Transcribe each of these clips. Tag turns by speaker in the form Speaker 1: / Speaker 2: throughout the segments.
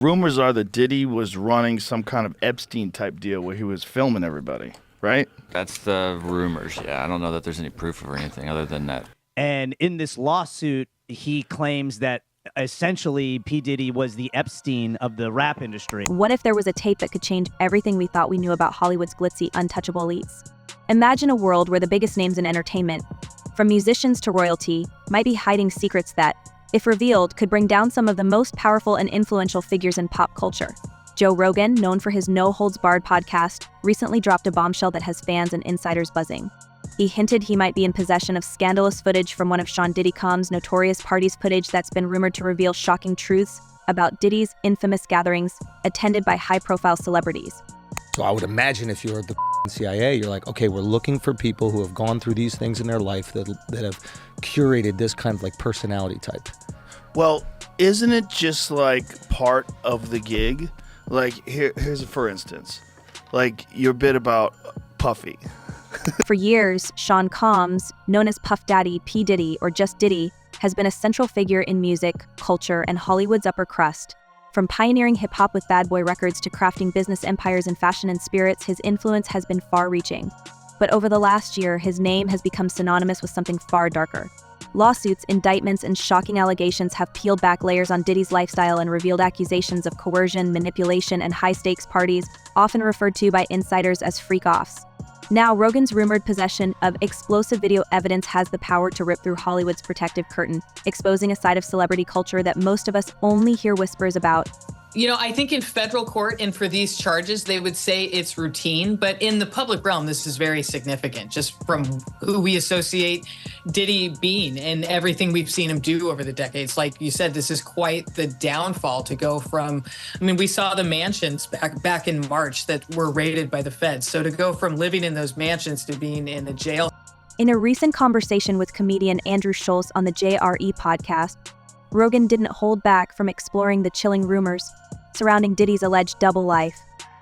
Speaker 1: Rumors are that Diddy was running some kind of Epstein-type deal where he was filming everybody, right?
Speaker 2: That's the rumors, yeah. I don't know that there's any proof or anything other than that.
Speaker 3: And in this lawsuit, he claims that essentially P. Diddy was the Epstein of the rap industry.
Speaker 4: What if there was a tape that could change everything we thought we knew about Hollywood's glitzy, untouchable elites? Imagine a world where the biggest names in entertainment, from musicians to royalty, might be hiding secrets that, if revealed, could bring down some of the most powerful and influential figures in pop culture. Joe Rogan, known for his No Holds Barred podcast, recently dropped a bombshell that has fans and insiders buzzing. He hinted he might be in possession of scandalous footage from one of Sean Diddy Combs' notorious parties footage that's been rumored to reveal shocking truths about Diddy's infamous gatherings attended by high-profile celebrities.
Speaker 5: So I would imagine if you're the CIA, you're like, okay, we're looking for people who have gone through these things in their life that have curated this kind of like personality type.
Speaker 1: Well, isn't it just like part of the gig? Like here's a for instance, like your bit about Puffy.
Speaker 4: For years, Sean Combs, known as Puff Daddy, P. Diddy, or just Diddy, has been a central figure in music, culture, and Hollywood's upper crust. From pioneering hip-hop with Bad Boy Records to crafting business empires in fashion and spirits, his influence has been far-reaching. But over the last year, his name has become synonymous with something far darker. Lawsuits, indictments, and shocking allegations have peeled back layers on Diddy's lifestyle and revealed accusations of coercion, manipulation, and high-stakes parties, often referred to by insiders as freak-offs. Now, Rogan's rumored possession of explosive video evidence has the power to rip through Hollywood's protective curtain, exposing a side of celebrity culture that most of us only hear whispers about.
Speaker 6: You know, I think in federal court and for these charges, they would say it's routine, but in the public realm, this is very significant just from who we associate Diddy being and everything we've seen him do over the decades. Like you said, this is quite the downfall to go from, I mean, we saw the mansions back in March that were raided by the feds. So to go from living in those mansions to being in a jail.
Speaker 4: In a recent conversation with comedian Andrew Schulz on the JRE podcast, Rogan didn't hold back from exploring the chilling rumors surrounding Diddy's alleged double life.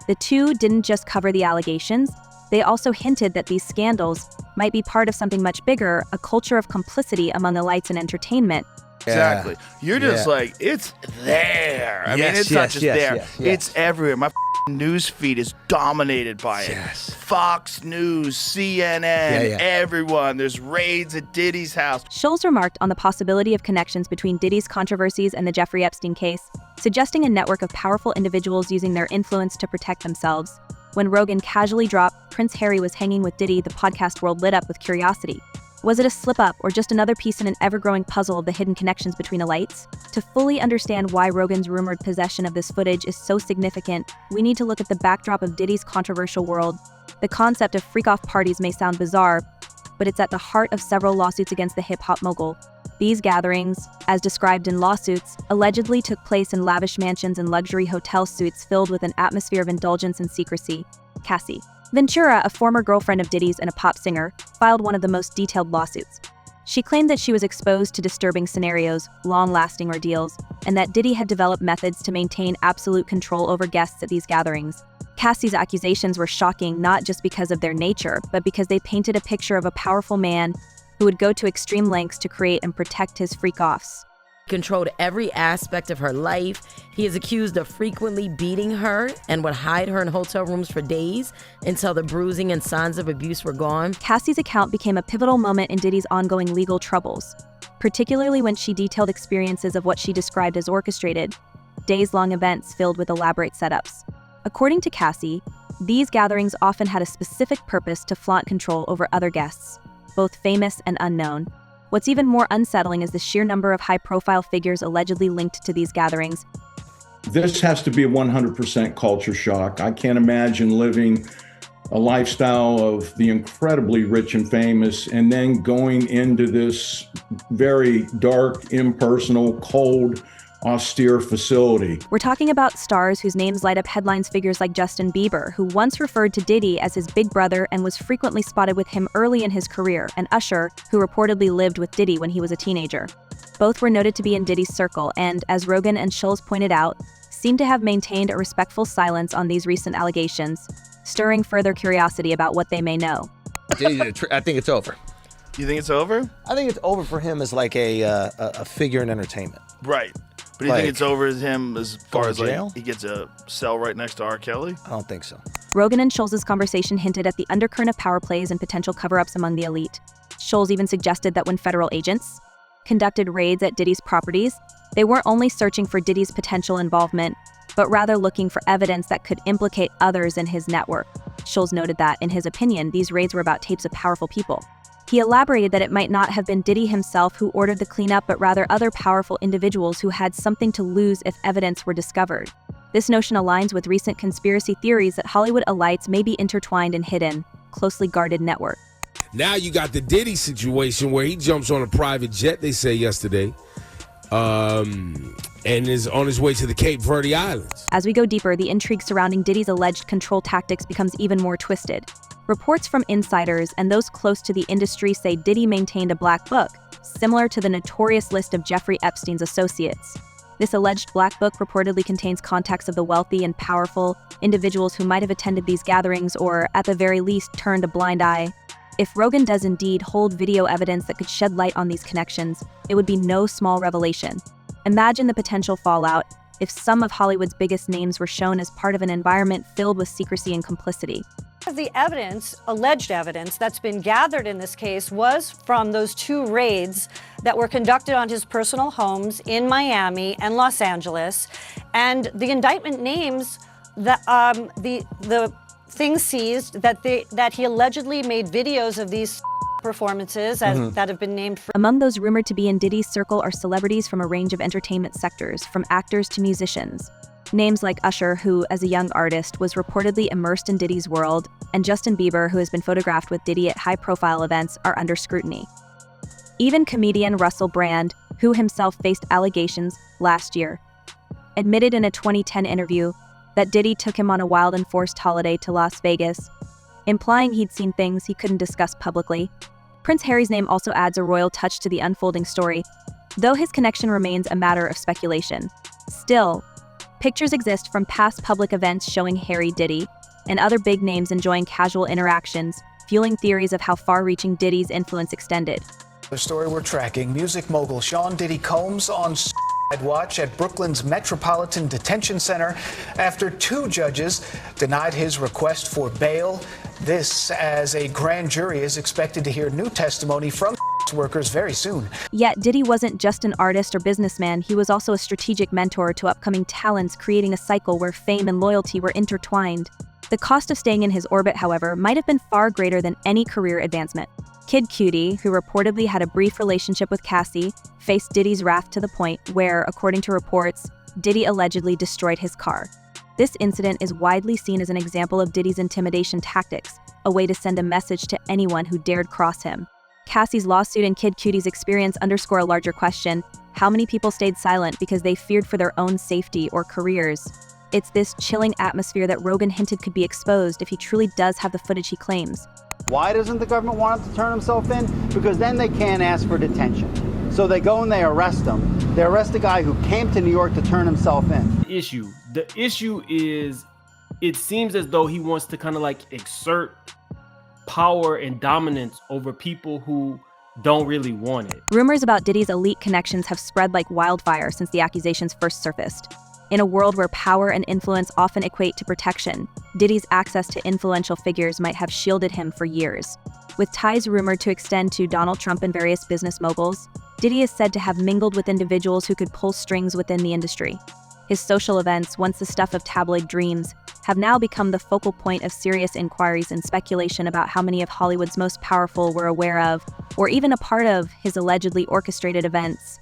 Speaker 4: The two didn't just cover the allegations, they also hinted that these scandals might be part of something much bigger, a culture of complicity among elites in entertainment.
Speaker 1: Exactly. You're just like, it's there. I mean, it's not just there. It's everywhere. My news feed is dominated by it. Fox News, CNN, everyone. There's raids at Diddy's house.
Speaker 4: Schulz remarked on the possibility of connections between Diddy's controversies and the Jeffrey Epstein case, suggesting a network of powerful individuals using their influence to protect themselves. When Rogan casually dropped Prince Harry was hanging with Diddy, the podcast world lit up with curiosity. Was it a slip-up or just another piece in an ever-growing puzzle of the hidden connections between elites? To fully understand why Rogan's rumored possession of this footage is so significant, we need to look at the backdrop of Diddy's controversial world. The concept of freak-off parties may sound bizarre, but it's at the heart of several lawsuits against the hip-hop mogul. These gatherings, as described in lawsuits, allegedly took place in lavish mansions and luxury hotel suites filled with an atmosphere of indulgence and secrecy. Cassie Ventura, a former girlfriend of Diddy's and a pop singer, filed one of the most detailed lawsuits. She claimed that she was exposed to disturbing scenarios, long-lasting ordeals, and that Diddy had developed methods to maintain absolute control over guests at these gatherings. Cassie's accusations were shocking not just because of their nature, but because they painted a picture of a powerful man who would go to extreme lengths to create and protect his freak-offs.
Speaker 7: Controlled every aspect of her life. He is accused of frequently beating her and would hide her in hotel rooms for days until the bruising and signs of abuse were gone.
Speaker 4: Cassie's account became a pivotal moment in Diddy's ongoing legal troubles, particularly when she detailed experiences of what she described as orchestrated, days-long events filled with elaborate setups. According to Cassie, these gatherings often had a specific purpose to flaunt control over other guests, both famous and unknown. What's even more unsettling is the sheer number of high-profile figures allegedly linked to these gatherings.
Speaker 8: This has to be a 100% culture shock. I can't imagine living a lifestyle of the incredibly rich and famous and then going into this very dark, impersonal, cold, austere facility.
Speaker 4: We're talking about stars whose names light up headlines, figures like Justin Bieber, who once referred to Diddy as his big brother and was frequently spotted with him early in his career, and Usher, who reportedly lived with Diddy when he was a teenager. Both were noted to be in Diddy's circle and, as Rogan and Schulz pointed out, seem to have maintained a respectful silence on these recent allegations, stirring further curiosity about what they may know.
Speaker 5: I think it's over.
Speaker 1: You think it's over?
Speaker 5: I think it's over for him as like a figure in entertainment.
Speaker 1: Right. But do you think it's over as him as far as
Speaker 5: jail?
Speaker 1: like he gets a cell right next to R. Kelly?
Speaker 5: I don't think so.
Speaker 4: Rogan and Scholes' conversation hinted at the undercurrent of power plays and potential cover-ups among the elite. Scholes even suggested that when federal agents conducted raids at Diddy's properties, they weren't only searching for Diddy's potential involvement, but rather looking for evidence that could implicate others in his network. Scholes noted that, in his opinion, these raids were about tapes of powerful people. He elaborated that it might not have been Diddy himself who ordered the cleanup, but rather other powerful individuals who had something to lose if evidence were discovered. This notion aligns with recent conspiracy theories that Hollywood elites may be intertwined in hidden, closely guarded networks.
Speaker 9: Now you got the Diddy situation where he jumps on a private jet, they say yesterday, and is on his way to the Cape Verde Islands.
Speaker 4: As we go deeper, the intrigue surrounding Diddy's alleged control tactics becomes even more twisted. Reports from insiders and those close to the industry say Diddy maintained a black book, similar to the notorious list of Jeffrey Epstein's associates. This alleged black book reportedly contains contacts of the wealthy and powerful individuals who might have attended these gatherings or, at the very least, turned a blind eye. If Rogan does indeed hold video evidence that could shed light on these connections, it would be no small revelation. Imagine the potential fallout if some of Hollywood's biggest names were shown as part of an environment filled with secrecy and complicity.
Speaker 10: The evidence, alleged evidence, that's been gathered in this case was from those 2 raids that were conducted on his personal homes in Miami and Los Angeles. And the indictment names the things seized that he allegedly made videos of these performances that have been named.
Speaker 4: Among those rumored to be in Diddy's circle are celebrities from a range of entertainment sectors, from actors to musicians. Names like Usher, who, as a young artist, was reportedly immersed in Diddy's world, and Justin Bieber, who has been photographed with Diddy at high-profile events, are under scrutiny. Even comedian Russell Brand, who himself faced allegations last year, admitted in a 2010 interview that Diddy took him on a wild and forced holiday to Las Vegas, implying he'd seen things he couldn't discuss publicly. Prince Harry's name also adds a royal touch to the unfolding story, though his connection remains a matter of speculation. Still, pictures exist from past public events showing Harry, Diddy, and other big names enjoying casual interactions, fueling theories of how far-reaching Diddy's influence extended.
Speaker 11: The story we're tracking, music mogul Sean Diddy Combs on watch at Brooklyn's Metropolitan Detention Center after 2 judges denied his request for bail. This as a grand jury is expected to hear new testimony from workers very soon.
Speaker 4: Yet Diddy wasn't just an artist or businessman, he was also a strategic mentor to upcoming talents, creating a cycle where fame and loyalty were intertwined. The cost of staying in his orbit, however, might have been far greater than any career advancement. Kid Cudi, who reportedly had a brief relationship with Cassie, faced Diddy's wrath to the point where, according to reports, Diddy allegedly destroyed his car. This incident is widely seen as an example of Diddy's intimidation tactics, a way to send a message to anyone who dared cross him. Cassie's lawsuit and Kid Cudi's experience underscore a larger question: how many people stayed silent because they feared for their own safety or careers? It's this chilling atmosphere that Rogan hinted could be exposed if he truly does have the footage he claims.
Speaker 12: Why doesn't the government want him to turn himself in? Because then they can't ask for detention. So they go and they arrest him. They arrest a guy who came to New York to turn himself in.
Speaker 13: The issue is, it seems as though he wants to kind of like exert power and dominance over people who don't really want it.
Speaker 4: Rumors about Diddy's elite connections have spread like wildfire since the accusations first surfaced. In a world where power and influence often equate to protection, Diddy's access to influential figures might have shielded him for years. With ties rumored to extend to Donald Trump and various business moguls, Diddy is said to have mingled with individuals who could pull strings within the industry. His social events, once the stuff of tabloid dreams, have now become the focal point of serious inquiries and speculation about how many of Hollywood's most powerful were aware of, or even a part of, his allegedly orchestrated events.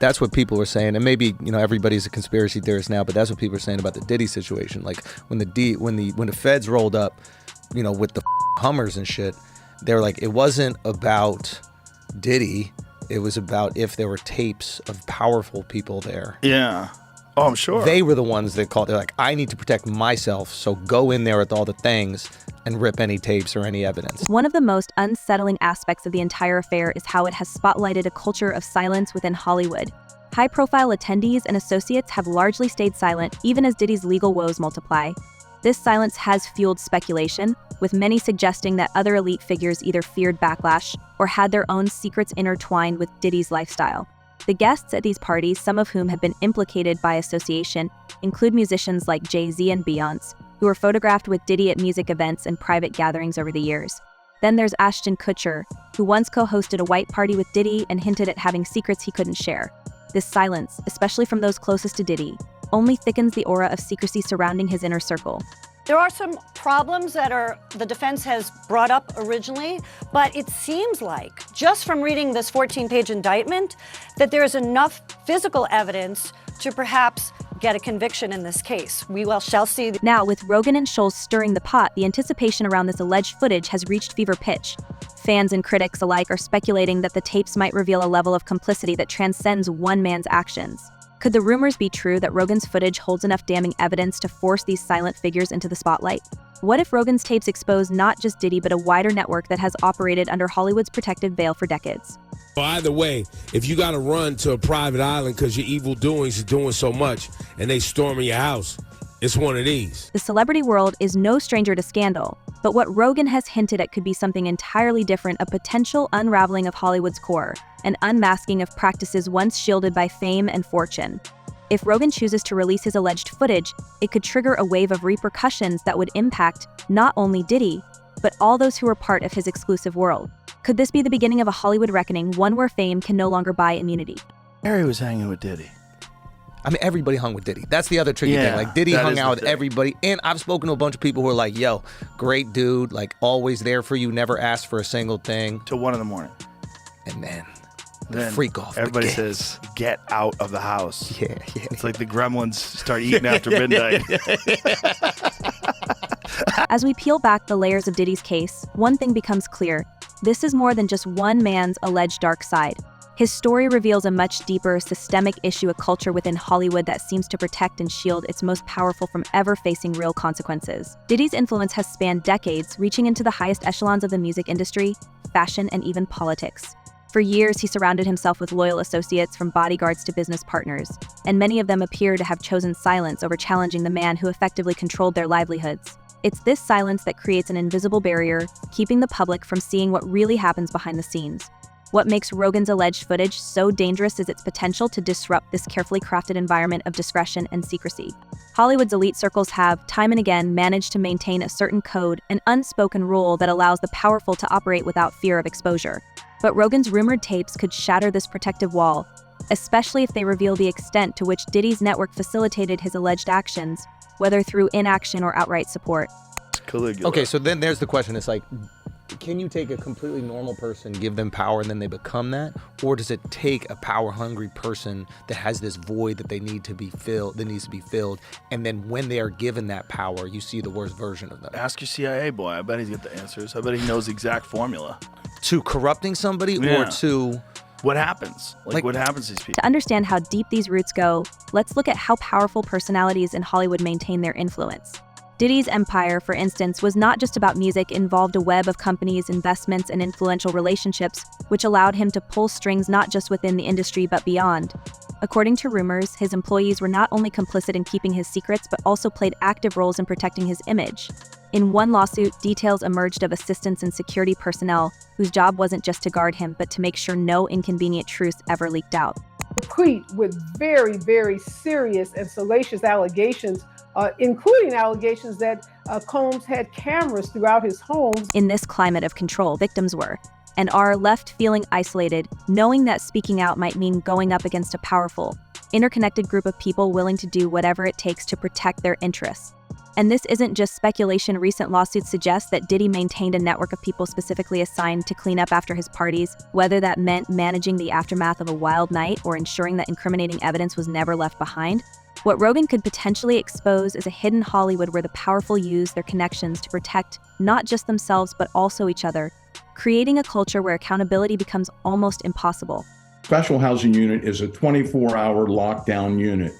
Speaker 5: That's what people were saying, and maybe everybody's a conspiracy theorist now, but that's what people are saying about the Diddy situation. Like when the feds rolled up, with the Hummers and shit, they were like, it wasn't about Diddy, it was about if there were tapes of powerful people there.
Speaker 1: Yeah. Oh, I'm sure.
Speaker 5: They were the ones that called. They're like, I need to protect myself, so go in there with all the things and rip any tapes or any evidence.
Speaker 4: One of the most unsettling aspects of the entire affair is how it has spotlighted a culture of silence within Hollywood. High-profile attendees and associates have largely stayed silent, even as Diddy's legal woes multiply. This silence has fueled speculation, with many suggesting that other elite figures either feared backlash or had their own secrets intertwined with Diddy's lifestyle. The guests at these parties, some of whom have been implicated by association, include musicians like Jay-Z and Beyonce, who were photographed with Diddy at music events and private gatherings over the years. Then there's Ashton Kutcher, who once co-hosted a white party with Diddy and hinted at having secrets he couldn't share. This silence, especially from those closest to Diddy, only thickens the aura of secrecy surrounding his inner circle.
Speaker 10: There are some problems that the defense has brought up originally, but it seems like, just from reading this 14-page indictment, that there is enough physical evidence to perhaps get a conviction in this case. We shall see.
Speaker 4: Now, with Rogan and Scholes stirring the pot, the anticipation around this alleged footage has reached fever pitch. Fans and critics alike are speculating that the tapes might reveal a level of complicity that transcends one man's actions. Could the rumors be true that Rogan's footage holds enough damning evidence to force these silent figures into the spotlight? What if Rogan's tapes expose not just Diddy, but a wider network that has operated under Hollywood's protective veil for decades?
Speaker 9: Well, either way, if you got to run to a private island because your evil doings are doing so much and they storming your house, it's one of these.
Speaker 4: The celebrity world is no stranger to scandal, but what Rogan has hinted at could be something entirely different, a potential unraveling of Hollywood's core, an unmasking of practices once shielded by fame and fortune. If Rogan chooses to release his alleged footage, it could trigger a wave of repercussions that would impact not only Diddy, but all those who were part of his exclusive world. Could this be the beginning of a Hollywood reckoning, one where fame can no longer buy immunity?
Speaker 1: Harry was hanging with Diddy.
Speaker 5: I mean, everybody hung with Diddy. That's the other tricky thing. Like, Diddy hung out with everybody. And I've spoken to a bunch of people who are like, yo, great dude, like, always there for you, never asked for a single thing.
Speaker 1: Till 1 a.m.
Speaker 5: And then freak off.
Speaker 1: Everybody says, get out of the house.
Speaker 5: Yeah.
Speaker 1: It's like the gremlins start eating after midnight.
Speaker 4: As we peel back the layers of Diddy's case, one thing becomes clear. This is more than just one man's alleged dark side. His story reveals a much deeper, systemic issue, a culture within Hollywood that seems to protect and shield its most powerful from ever facing real consequences. Diddy's influence has spanned decades, reaching into the highest echelons of the music industry, fashion, and even politics. For years, he surrounded himself with loyal associates, from bodyguards to business partners, and many of them appear to have chosen silence over challenging the man who effectively controlled their livelihoods. It's this silence that creates an invisible barrier, keeping the public from seeing what really happens behind the scenes. What makes Rogan's alleged footage so dangerous is its potential to disrupt this carefully crafted environment of discretion and secrecy. Hollywood's elite circles have, time and again, managed to maintain a certain code, an unspoken rule that allows the powerful to operate without fear of exposure. But Rogan's rumored tapes could shatter this protective wall, especially if they reveal the extent to which Diddy's network facilitated his alleged actions, whether through inaction or outright support.
Speaker 1: Caligula.
Speaker 5: Okay, so then there's the question. It's like, can you take a completely normal person, give them power, and then they become that? Or does it take a power-hungry person that has this void that they need to be filled, that needs to be filled, and then when they are given that power, you see the worst version of them?
Speaker 1: Ask your CIA boy. I bet he's got the answers. I bet he knows the exact formula.
Speaker 5: To corrupting somebody or to...
Speaker 1: What happens? Like what happens to these people?
Speaker 4: To understand how deep these roots go, let's look at how powerful personalities in Hollywood maintain their influence. Diddy's empire, for instance, was not just about music. It involved a web of companies, investments, and influential relationships, which allowed him to pull strings not just within the industry but beyond. According to rumors, his employees were not only complicit in keeping his secrets but also played active roles in protecting his image. In one lawsuit, details emerged of assistants and security personnel whose job wasn't just to guard him but to make sure no inconvenient truths ever leaked out.
Speaker 14: Replete with very, very serious and salacious allegations, including allegations that Combs had cameras throughout his home.
Speaker 4: In this climate of control, victims were, and are, left feeling isolated, knowing that speaking out might mean going up against a powerful, interconnected group of people willing to do whatever it takes to protect their interests. And this isn't just speculation. Recent lawsuits suggest that Diddy maintained a network of people specifically assigned to clean up after his parties, whether that meant managing the aftermath of a wild night or ensuring that incriminating evidence was never left behind. What Rogan could potentially expose is a hidden Hollywood where the powerful use their connections to protect not just themselves but also each other, creating a culture where accountability becomes almost impossible.
Speaker 8: Special housing unit is a 24-hour lockdown unit,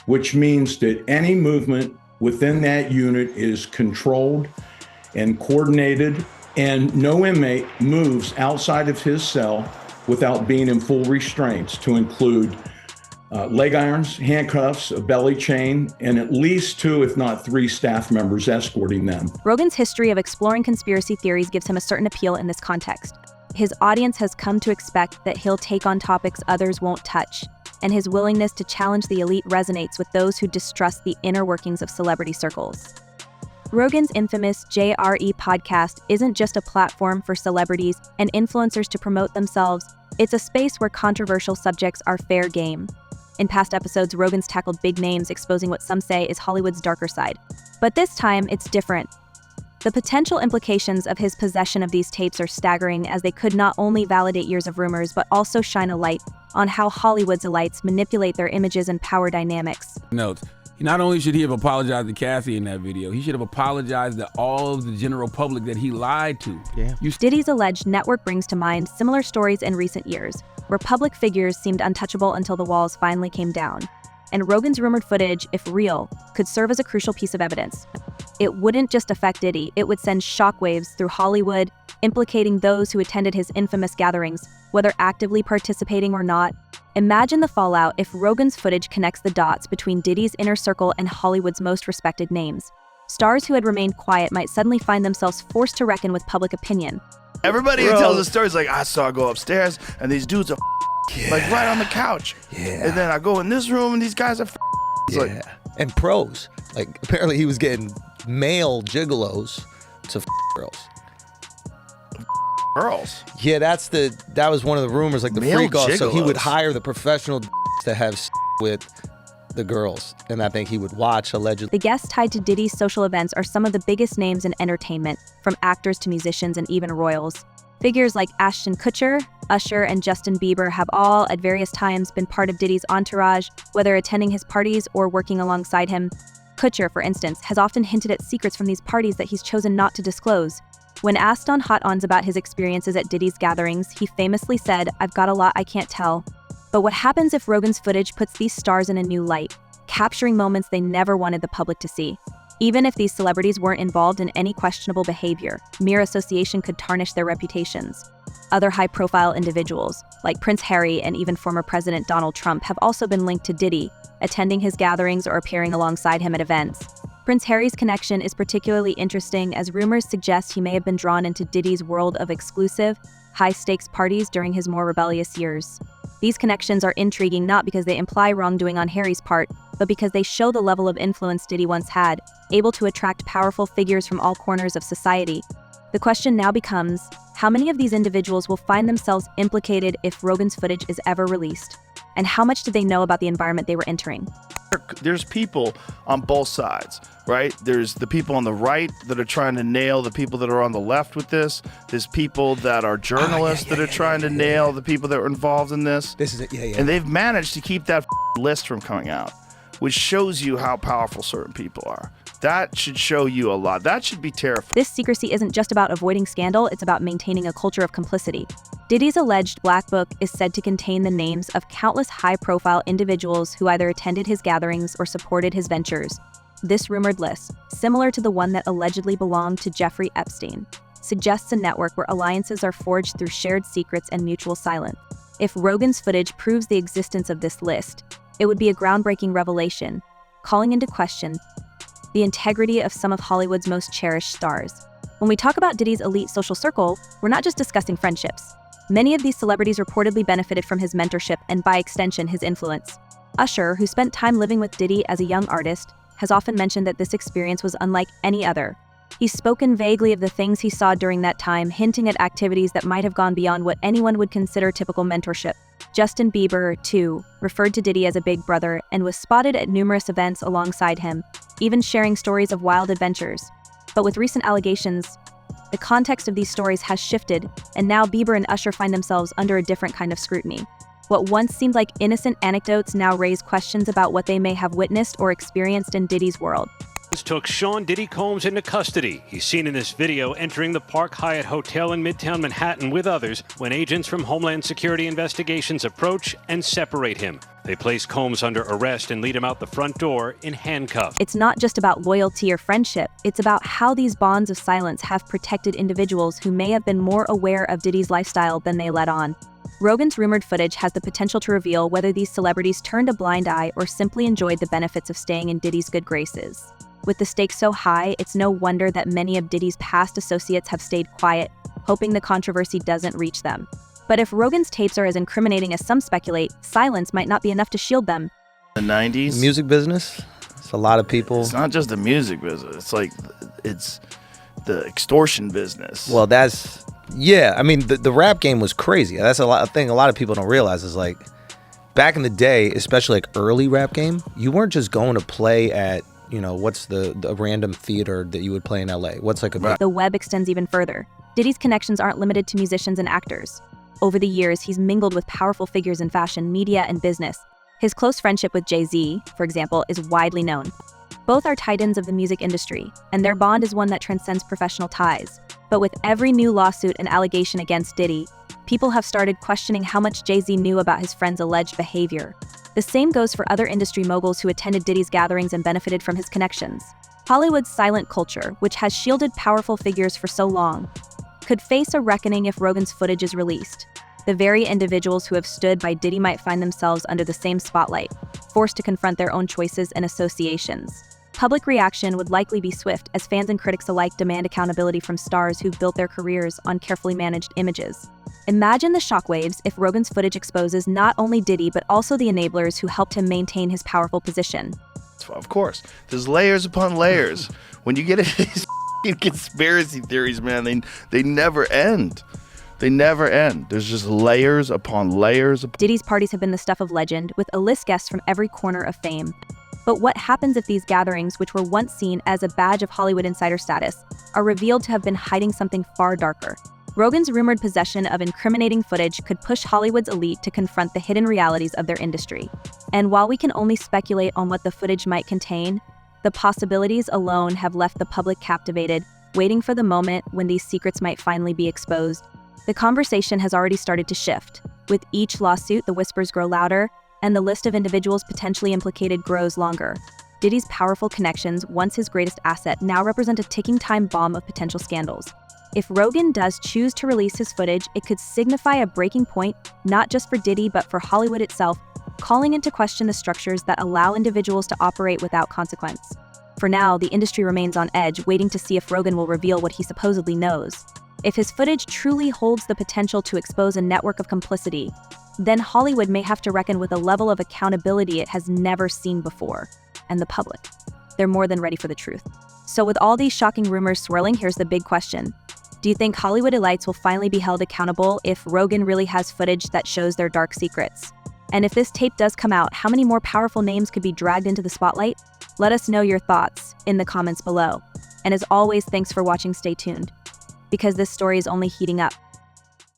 Speaker 8: which means that any movement within that unit is controlled and coordinated, and no inmate moves outside of his cell without being in full restraints, to include leg irons, handcuffs, a belly chain, and at least 2, if not 3 staff members escorting them.
Speaker 4: Rogan's history of exploring conspiracy theories gives him a certain appeal in this context. His audience has come to expect that he'll take on topics others won't touch, and his willingness to challenge the elite resonates with those who distrust the inner workings of celebrity circles. Rogan's infamous JRE podcast isn't just a platform for celebrities and influencers to promote themselves, it's a space where controversial subjects are fair game. In past episodes, Rogan's tackled big names exposing what some say is Hollywood's darker side. But this time, it's different. The potential implications of his possession of these tapes are staggering, as they could not only validate years of rumors but also shine a light on how Hollywood's elites manipulate their images and power dynamics.
Speaker 15: Notes. Not only should he have apologized to Kathy in that video, he should have apologized to all of the general public that he lied to.
Speaker 5: Yeah.
Speaker 4: Diddy's alleged network brings to mind similar stories in recent years, where public figures seemed untouchable until the walls finally came down. And Rogan's rumored footage, if real, could serve as a crucial piece of evidence. It wouldn't just affect Diddy, it would send shockwaves through Hollywood, implicating those who attended his infamous gatherings, whether actively participating or not. Imagine the fallout if Rogan's footage connects the dots between Diddy's inner circle and Hollywood's most respected names. Stars who had remained quiet might suddenly find themselves forced to reckon with public opinion.
Speaker 1: Everybody who tells the stories like, I saw her go upstairs and these dudes are like right on the couch.
Speaker 5: Yeah.
Speaker 1: And then I go in this room and these guys are
Speaker 5: Yeah.
Speaker 1: like,
Speaker 5: and pros. Like, apparently he was getting male gigolos to girls.
Speaker 1: Girls.
Speaker 5: Yeah, that was one of the rumors, like the
Speaker 1: Male
Speaker 5: freak off. So he would
Speaker 1: gigolos.
Speaker 5: hire the professional to have with the girls, and I think he would watch allegedly.
Speaker 4: The guests tied to Diddy's social events are some of the biggest names in entertainment, from actors to musicians and even royals. Figures like Ashton Kutcher, Usher, and Justin Bieber have all, at various times, been part of Diddy's entourage, whether attending his parties or working alongside him. Kutcher, for instance, has often hinted at secrets from these parties that he's chosen not to disclose. When asked on Hot Ons about his experiences at Diddy's gatherings, he famously said, "I've got a lot I can't tell." But what happens if Rogan's footage puts these stars in a new light, capturing moments they never wanted the public to see? Even if these celebrities weren't involved in any questionable behavior, mere association could tarnish their reputations. Other high-profile individuals, like Prince Harry and even former President Donald Trump, have also been linked to Diddy, attending his gatherings or appearing alongside him at events. Prince Harry's connection is particularly interesting, as rumors suggest he may have been drawn into Diddy's world of exclusive, high-stakes parties during his more rebellious years. These connections are intriguing not because they imply wrongdoing on Harry's part, but because they show the level of influence Diddy once had, able to attract powerful figures from all corners of society. The question now becomes, how many of these individuals will find themselves implicated if Rogan's footage is ever released? And how much did they know about the environment they were entering?
Speaker 1: There's people on both sides, right? There's the people on the right that are trying to nail the people that are on the left with this. There's people that are journalists that are trying to nail the people that are involved in this.
Speaker 5: This is it, yeah.
Speaker 1: And they've managed to keep that list from coming out, which shows you how powerful certain people are. That should show you a lot. That should be terrifying.
Speaker 4: This secrecy isn't just about avoiding scandal, it's about maintaining a culture of complicity. Diddy's alleged Black Book is said to contain the names of countless high-profile individuals who either attended his gatherings or supported his ventures. This rumored list, similar to the one that allegedly belonged to Jeffrey Epstein, suggests a network where alliances are forged through shared secrets and mutual silence. If Rogan's footage proves the existence of this list, it would be a groundbreaking revelation, calling into question the integrity of some of Hollywood's most cherished stars. When we talk about Diddy's elite social circle, we're not just discussing friendships. Many of these celebrities reportedly benefited from his mentorship and, by extension, his influence. Usher, who spent time living with Diddy as a young artist, has often mentioned that this experience was unlike any other. He's spoken vaguely of the things he saw during that time, hinting at activities that might have gone beyond what anyone would consider typical mentorship. Justin Bieber, too, referred to Diddy as a big brother and was spotted at numerous events alongside him, even sharing stories of wild adventures. But with recent allegations, the context of these stories has shifted, and now Bieber and Usher find themselves under a different kind of scrutiny. What once seemed like innocent anecdotes now raise questions about what they may have witnessed or experienced in Diddy's world.
Speaker 16: Took Sean Diddy Combs into custody. He's seen in this video entering the Park Hyatt Hotel in Midtown Manhattan with others when agents from Homeland Security Investigations approach and separate him. They place Combs under arrest and lead him out the front door in handcuffs.
Speaker 4: It's not just about loyalty or friendship. It's about how these bonds of silence have protected individuals who may have been more aware of Diddy's lifestyle than they let on. Rogan's rumored footage has the potential to reveal whether these celebrities turned a blind eye or simply enjoyed the benefits of staying in Diddy's good graces. With the stakes so high, it's no wonder that many of Diddy's past associates have stayed quiet, hoping the controversy doesn't reach them. But if Rogan's tapes are as incriminating as some speculate, silence might not be enough to shield them.
Speaker 1: The 90s?
Speaker 5: Music business? It's a lot of people.
Speaker 1: It's not just the music business. It's like, it's the extortion business.
Speaker 5: Well, that's, yeah. I mean, the rap game was crazy. That's a thing a lot of people don't realize is like, back in the day, especially like early rap game, you weren't just going to play at, you know, what's the random theater that you would play in LA? What's like a...
Speaker 4: The web extends even further. Diddy's connections aren't limited to musicians and actors. Over the years, he's mingled with powerful figures in fashion, media, and business. His close friendship with Jay-Z, for example, is widely known. Both are titans of the music industry, and their bond is one that transcends professional ties. But with every new lawsuit and allegation against Diddy, people have started questioning how much Jay-Z knew about his friend's alleged behavior. The same goes for other industry moguls who attended Diddy's gatherings and benefited from his connections. Hollywood's silent culture, which has shielded powerful figures for so long, could face a reckoning if Rogan's footage is released. The very individuals who have stood by Diddy might find themselves under the same spotlight, forced to confront their own choices and associations. Public reaction would likely be swift, as fans and critics alike demand accountability from stars who've built their careers on carefully managed images. Imagine the shockwaves if Rogan's footage exposes not only Diddy but also the enablers who helped him maintain his powerful position.
Speaker 1: Of course. There's layers upon layers. When you get into these conspiracy theories, man, they never end. They never end. There's just layers upon layers.
Speaker 4: Diddy's parties have been the stuff of legend, with A-list guests from every corner of fame. But what happens if these gatherings, which were once seen as a badge of Hollywood insider status, are revealed to have been hiding something far darker? Rogan's rumored possession of incriminating footage could push Hollywood's elite to confront the hidden realities of their industry. And while we can only speculate on what the footage might contain, the possibilities alone have left the public captivated, waiting for the moment when these secrets might finally be exposed. The conversation has already started to shift. With each lawsuit, the whispers grow louder, and the list of individuals potentially implicated grows longer. Diddy's powerful connections, once his greatest asset, now represent a ticking time bomb of potential scandals. If Rogan does choose to release his footage, it could signify a breaking point, not just for Diddy, but for Hollywood itself, calling into question the structures that allow individuals to operate without consequence. For now, the industry remains on edge, waiting to see if Rogan will reveal what he supposedly knows. If his footage truly holds the potential to expose a network of complicity, then Hollywood may have to reckon with a level of accountability it has never seen before. And the public, they're more than ready for the truth. So with all these shocking rumors swirling, here's the big question. Do you think Hollywood elites will finally be held accountable if Rogan really has footage that shows their dark secrets? And if this tape does come out, how many more powerful names could be dragged into the spotlight? Let us know your thoughts in the comments below. And as always, thanks for watching. Stay tuned, because this story is only heating up.